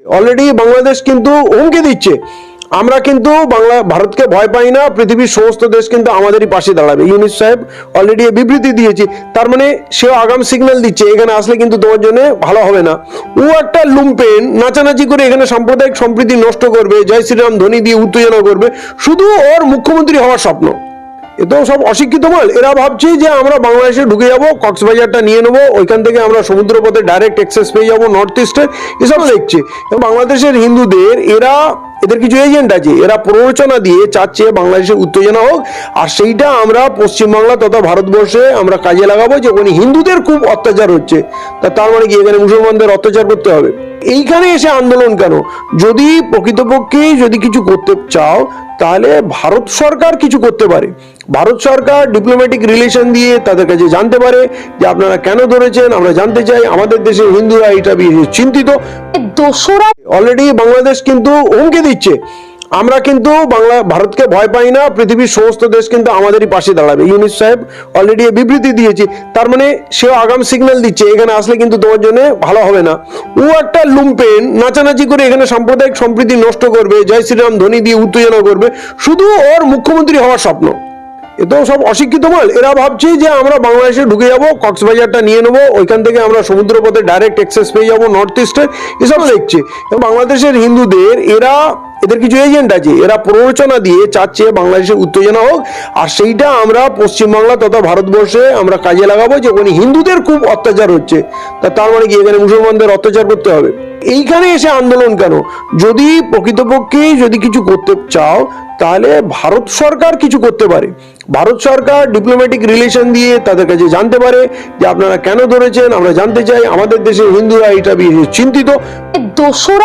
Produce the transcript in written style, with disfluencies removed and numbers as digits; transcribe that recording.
Already Bangladesh কিন্তু হুমকি দিচ্ছে। আমরা কিন্তু ভারতকে ভয় পাই না, পৃথিবীর সমস্ত দেশ কিন্তু আমাদেরই পাশে দাঁড়াবে। ইউনূস সাহেব অলরেডি বিবৃতি দিয়েছে, তার মানে সেও আগাম সিগন্যাল দিচ্ছে এখানে আসলে কিন্তু তোমার জন্য ভালো হবে না। ও একটা লুম্পেন নাচানাচি করে এখানে সাম্প্রদায়িক সম্প্রীতি নষ্ট করবে, জয় শ্রীরাম ধ্বনি দিয়ে উত্তেজনা করবে, শুধু ওর মুখ্যমন্ত্রী হওয়ার স্বপ্ন। এ তো সব অশিক্ষিত মাল। এরা ভাবছে যে আমরা বাংলাদেশে ঢুকে যাব, কক্সবাজারটা নিয়ে নেবো, ওইখান থেকে আমরা সমুদ্রপথে ডাইরেক্ট অ্যাক্সেস পেয়ে যাবো নর্থ ইস্টে, এসব দেখছে। এবং বাংলাদেশের হিন্দুদের এদের কিছু এজেন্ট আছে, এরা প্ররোচনা দিয়ে চাচ্ছে বাংলাদেশে উত্তেজনা হোক, আর সেইটা আমরা পশ্চিমবাংলা তথা ভারতবর্ষে আমরা কাজে লাগাবো যে ওখানে হিন্দুদের খুব অত্যাচার হচ্ছে। তার মানে কি এখানে মুসলমানদের অত্যাচার করতে হবে? এইখানে এসে আন্দোলন কেন? যদি প্রকৃতপক্ষে যদি কিছু করতে চাও তাহলে ভারত সরকার কিছু করতে পারে। ভারত সরকার ডিপ্লোম্যাটিক রিলেশন দিয়ে তাদের কাছে জানতে পারে যে আপনারা কেন ধরেছেন, আমরা জানতে চাই, আমাদের দেশের হিন্দুরা এটা চিন্তিত। দোসরা অলরেডি বাংলাদেশ কিন্তু হুমকি দিচ্ছে। আমরা কিন্তু ভারতকে ভয় পাই না, পৃথিবীর সমস্ত দেশ কিন্তু আমাদেরই পাশে দাঁড়াবে। ইউনূস সাহেব অলরেডি বিবৃতি দিয়েছে, তার মানে সেও আগাম সিগন্যাল দিচ্ছে এখানে আসলে কিন্তু তোমার জন্য ভালো হবে না। ও একটা লুম্পেন নাচানাচি করে এখানে সাম্প্রদায়িক সম্প্রীতি নষ্ট করবে, জয় শ্রীরাম ধ্বনি দিয়ে উত্তেজনা করবে, শুধু ওর মুখ্যমন্ত্রী হওয়ার স্বপ্ন। এ তো সব অশিক্ষিত মাল। এরা ভাবছে যে আমরা বাংলাদেশে ঢুকে যাব, কক্সবাজারটা নিয়ে নেবো, ওইখান থেকে আমরা সমুদ্রপথে ডাইরেক্ট অ্যাক্সেস পেয়ে যাবো নর্থ ইস্টে, এসব দেখছে। এবং বাংলাদেশের হিন্দুদের এদের কিছু এজেন্ট আছে, এরা প্ররোচনা দিয়ে চাচ্ছে বাংলাদেশে উত্তেজনা হোক, আর সেইটা আমরা পশ্চিমবাংলা তথা ভারতবর্ষে আমরা কাজে লাগাবো যে ওখানে হিন্দুদের খুব অত্যাচার হচ্ছে। তার মানে কি এখানে মুসলমানদের অত্যাচার করতে হবে? এইখানে এসে আন্দোলন কেন? যদি প্রকৃতপক্ষে যদি কিছু করতে চাও তাহলে ভারত সরকার কিছু করতে পারে। ভারত সরকার ডিপ্লোম্যাটিক রিলেশন দিয়ে তাদের কাছে জানতে পারে যে আপনারা কেন ধরেছেন, আমরা জানতে চাই, আমাদের দেশের হিন্দুরা এটা চিন্তিত। দোসরা